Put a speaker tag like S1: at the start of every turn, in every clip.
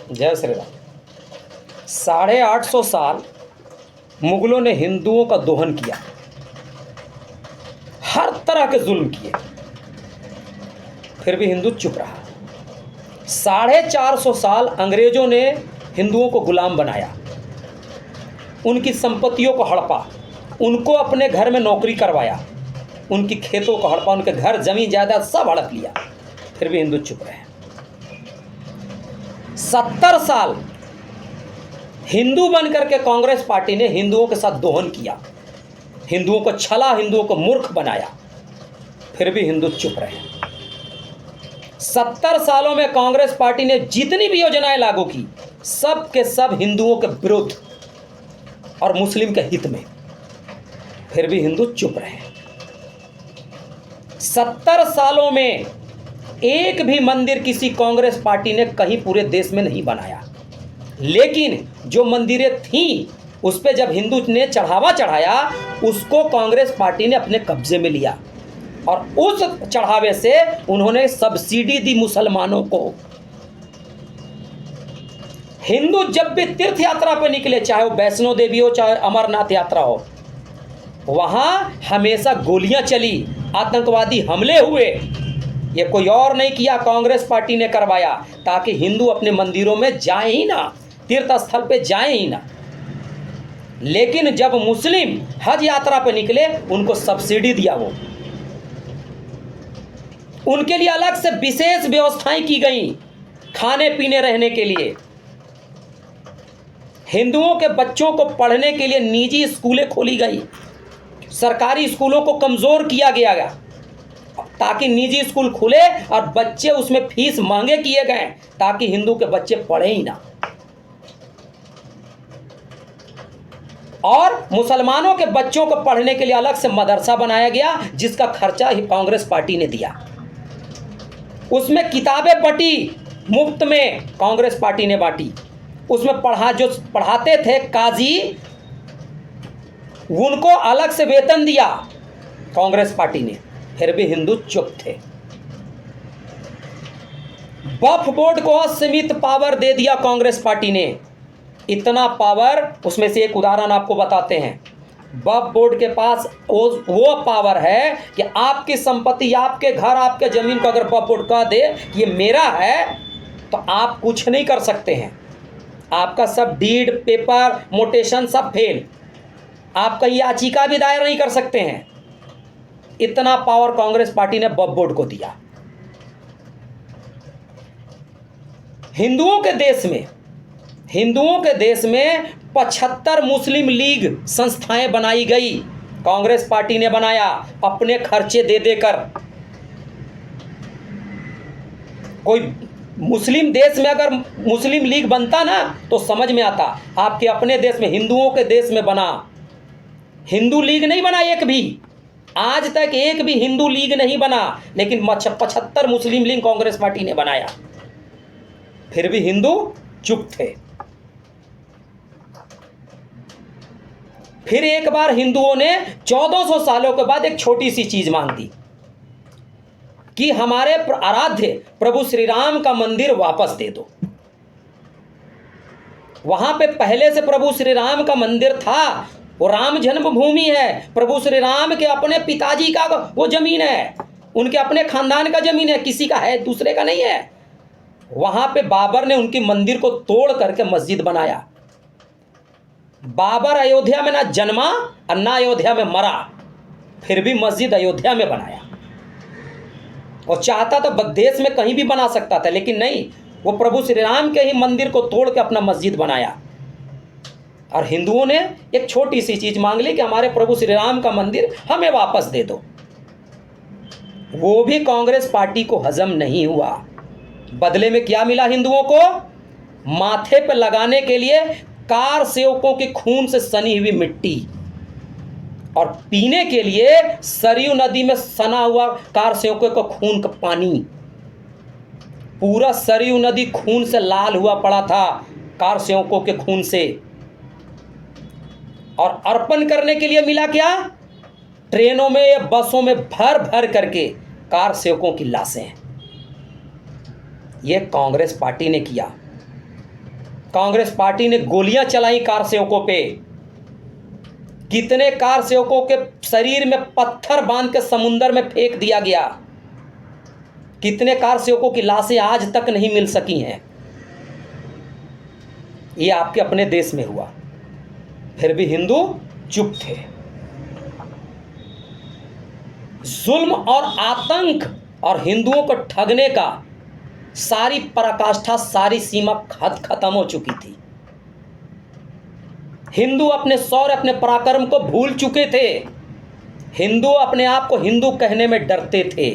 S1: जय श्री राम। 850 साल मुगलों ने हिंदुओं का दोहन किया, हर तरह के जुल्म किए, फिर भी हिंदू चुप रहा। 450 साल अंग्रेजों ने हिंदुओं को गुलाम बनाया, उनकी संपत्तियों को हड़पा, उनको अपने घर में नौकरी करवाया, उनकी खेतों को हड़पा, उनके घर जमीन जायदाद सब हड़प लिया, फिर भी हिंदू चुप रहे। 70 साल हिंदू बनकर के कांग्रेस पार्टी ने हिंदुओं के साथ दोहन किया, हिंदुओं को छला, हिंदुओं को मूर्ख बनाया, फिर भी हिंदू चुप रहे। 70 सालों में कांग्रेस पार्टी ने जितनी भी योजनाएं लागू की, सब के सब हिंदुओं के विरुद्ध और मुस्लिम के हित में, फिर भी हिंदू चुप रहे। 70 सालों में एक भी मंदिर किसी कांग्रेस पार्टी ने कहीं पूरे देश में नहीं बनाया, लेकिन जो मंदिरें थीं उस पे जब हिंदू ने चढ़ावा चढ़ाया, उसको कांग्रेस पार्टी ने अपने कब्जे में लिया और उस चढ़ावे से उन्होंने सब्सिडी दी मुसलमानों को। हिंदू जब भी तीर्थ यात्रा पर निकले, चाहे वो वैष्णो देवी हो, चाहे अमरनाथ यात्रा हो, वहां हमेशा गोलियां चली, आतंकवादी हमले हुए। ये कोई और नहीं किया, कांग्रेस पार्टी ने करवाया, ताकि हिंदू अपने मंदिरों में जाए ही ना, तीर्थ स्थल पे जाए ही ना। लेकिन जब मुस्लिम हज यात्रा पर निकले, उनको सब्सिडी दिया, वो उनके लिए अलग से विशेष व्यवस्थाएं की गई, खाने पीने रहने के लिए। हिंदुओं के बच्चों को पढ़ने के लिए निजी स्कूलें खोली गई, सरकारी स्कूलों को कमजोर किया गया ताकि निजी स्कूल खुले और बच्चे उसमें फीस महंगे किए गए ताकि हिंदू के बच्चे पढ़े ही ना। और मुसलमानों के बच्चों को पढ़ने के लिए अलग से मदरसा बनाया गया, जिसका खर्चा ही कांग्रेस पार्टी ने दिया। उसमें किताबें बटी मुफ्त में, कांग्रेस पार्टी ने बांटी। उसमें जो पढ़ाते थे काजी, उनको अलग से वेतन दिया कांग्रेस पार्टी ने, फिर भी हिंदू चुप थे। वक्फ बोर्ड को असीमित पावर दे दिया कांग्रेस पार्टी ने, इतना पावर। उसमें से एक उदाहरण आपको बताते हैं। वक्फ बोर्ड के पास वो पावर है कि आपकी संपत्ति, आपके घर, आपके जमीन को अगर वक्फ बोर्ड कह दे कि ये मेरा है, तो आप कुछ नहीं कर सकते हैं। आपका सब डीड, पेपर, मोटेशन सब फेल, आप कहीं याचिका भी दायर नहीं कर सकते हैं। इतना पावर कांग्रेस पार्टी ने वक्फ बोर्ड को दिया। हिंदुओं के देश में 75 मुस्लिम लीग संस्थाएं बनाई गई, कांग्रेस पार्टी ने बनाया अपने खर्चे दे देकर। कोई मुस्लिम देश में अगर मुस्लिम लीग बनता ना, तो समझ में आता। आपके अपने देश में, हिंदुओं के देश में बना, हिंदू लीग नहीं बना एक भी, आज तक एक भी हिंदू लीग नहीं बना, लेकिन 75 मुस्लिम लीग कांग्रेस पार्टी ने बनाया, फिर भी हिंदू चुप थे। फिर एक बार हिंदुओं ने 1400 सालों के बाद एक छोटी सी चीज मांग दी कि हमारे आराध्य प्रभु श्री राम का मंदिर वापस दे दो। वहां पे पहले से प्रभु श्री राम का मंदिर था, वो राम जन्मभूमि है, प्रभु श्री राम के अपने पिताजी का वो जमीन है, उनके अपने खानदान का जमीन है, किसी का है, दूसरे का नहीं है। वहां पे बाबर ने उनकी मंदिर को तोड़ करके मस्जिद बनाया। बाबर अयोध्या में ना जन्मा और ना अयोध्या में मरा, फिर भी मस्जिद अयोध्या में बनाया। और चाहता तो देश में कहीं भी बना सकता था, लेकिन नहीं, वो प्रभु श्री राम के ही मंदिर को तोड़ के अपना मस्जिद बनाया। और हिंदुओं ने एक छोटी सी चीज मांग ली कि हमारे प्रभु श्री राम का मंदिर हमें वापस दे दो। वो भी कांग्रेस पार्टी को हजम नहीं हुआ। बदले में क्या मिला हिंदुओं को? माथे पर लगाने के लिए कार सेवकों के खून से सनी हुई मिट्टी, और पीने के लिए सरयू नदी में सना हुआ कार सेवकों का खून का पानी। पूरा सरयू नदी खून से लाल हुआ पड़ा था, कार सेवकों के खून से। और अर्पण करने के लिए मिला क्या? ट्रेनों में या बसों में भर भर करके कार सेवकों की लाशें। ये कांग्रेस पार्टी ने किया। कांग्रेस पार्टी ने गोलियां चलाई कार सेवकों पे, कितने कार सेवकों के शरीर में पत्थर बांध के समुंदर में फेंक दिया गया, कितने कार सेवकों की लाशें आज तक नहीं मिल सकी हैं। ये आपके अपने देश में हुआ, फिर भी हिंदू चुप थे। जुल्म और आतंक और हिंदुओं को ठगने का सारी पराकाष्ठा, सारी सीमा खत्म हो चुकी थी। हिंदू अपने शौर्य, अपने पराक्रम को भूल चुके थे। हिंदू अपने आप को हिंदू कहने में डरते थे।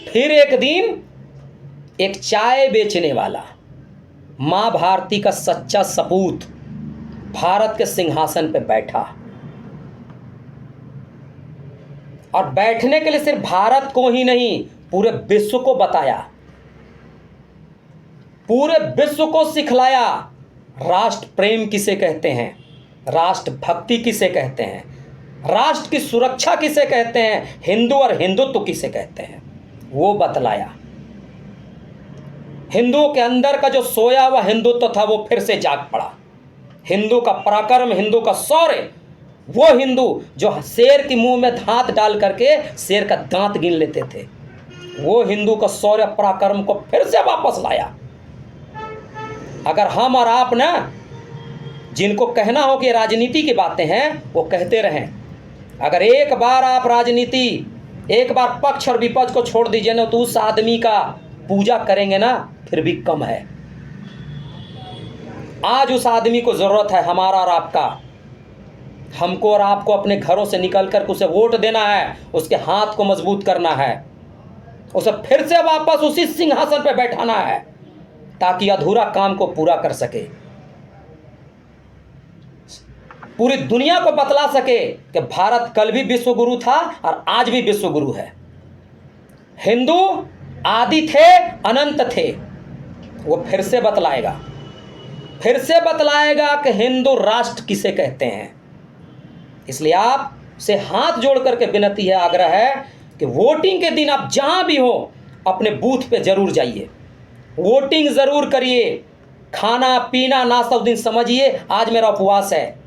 S1: फिर एक दिन एक चाय बेचने वाला, मां भारती का सच्चा सपूत, भारत के सिंहासन पर बैठा, और बैठने के लिए सिर्फ भारत को ही नहीं, पूरे विश्व को बताया, पूरे विश्व को सिखलाया राष्ट्र प्रेम किसे कहते हैं, राष्ट्र भक्ति किसे कहते हैं, राष्ट्र की सुरक्षा किसे कहते हैं, हिंदू और हिंदुत्व किसे कहते हैं, वो बतलाया। हिंदुओं के अंदर का जो सोया हुआ हिंदुत्व था वो फिर से जाग पड़ा। हिंदू का पराक्रम, हिंदू का शौर्य, वो हिंदू जो शेर के मुंह में दांत डाल करके शेर का दांत गिन लेते थे, वो हिंदू का शौर्य पराक्रम को फिर से वापस लाया। अगर हम और आप ना, जिनको कहना हो कि राजनीति की बातें हैं, वो कहते रहें, अगर एक बार आप राजनीति, एक बार पक्ष और विपक्ष को छोड़ दीजिए ना, तो उस आदमी का पूजा करेंगे ना, फिर भी कम है। आज उस आदमी को जरूरत है हमारा और आपका। हमको और आपको अपने घरों से निकल कर उसे वोट देना है, उसके हाथ को मजबूत करना है, उसे फिर से वापस उसी सिंहासन पर बैठाना है, ताकि अधूरा काम को पूरा कर सके, पूरी दुनिया को बतला सके कि भारत कल भी विश्व गुरु था और आज भी विश्व गुरु है। हिंदू आदि थे, अनंत थे। वो फिर से बतलाएगा, फिर से बतलाएगा कि हिंदू राष्ट्र किसे कहते हैं। इसलिए आप से हाथ जोड़ करके विनती है, आग्रह है कि वोटिंग के दिन आप जहां भी हो अपने बूथ पे जरूर जाइए, वोटिंग जरूर करिए। खाना पीना नाश्ता उस दिन समझिए, आज मेरा उपवास है,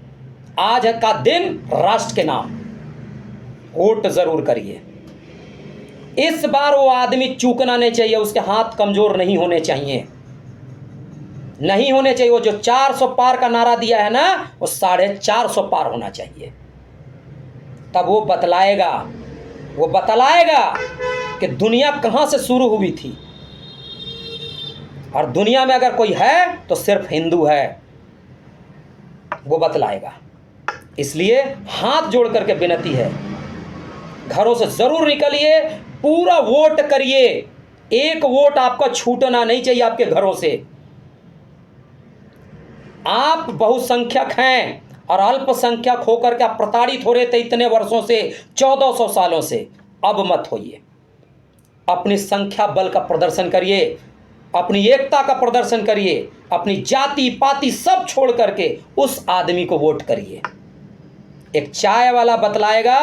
S1: आज का दिन राष्ट्र के नाम, वोट जरूर करिए। इस बार वो आदमी चूकना नहीं चाहिए, उसके हाथ कमजोर नहीं होने चाहिए, नहीं होने चाहिए। वो जो 400 पार का नारा दिया है ना, वो 450 पार होना चाहिए। तब वो बतलाएगा कि दुनिया कहां से शुरू हुई थी, और दुनिया में अगर कोई है तो सिर्फ हिंदू है, वो बतलाएगा। इसलिए हाथ जोड़ करके विनती है, घरों से जरूर निकलिए, पूरा वोट करिए। एक वोट आपका छूटना नहीं चाहिए आपके घरों से। आप बहुसंख्यक हैं और अल्पसंख्यक होकर के आप प्रताड़ित हो रहे थे इतने वर्षों से, 1400 सालों से। अब मत होइए, अपनी संख्या बल का प्रदर्शन करिए, अपनी एकता का प्रदर्शन करिए, अपनी जाति पाति सब छोड़ करके उस आदमी को वोट करिए। एक चाय वाला बतलाएगा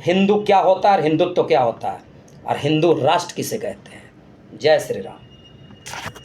S1: हिंदू क्या होता है और हिंदुत्व क्या होता है, और हिंदू राष्ट्र किसे कहते हैं। जय श्री राम।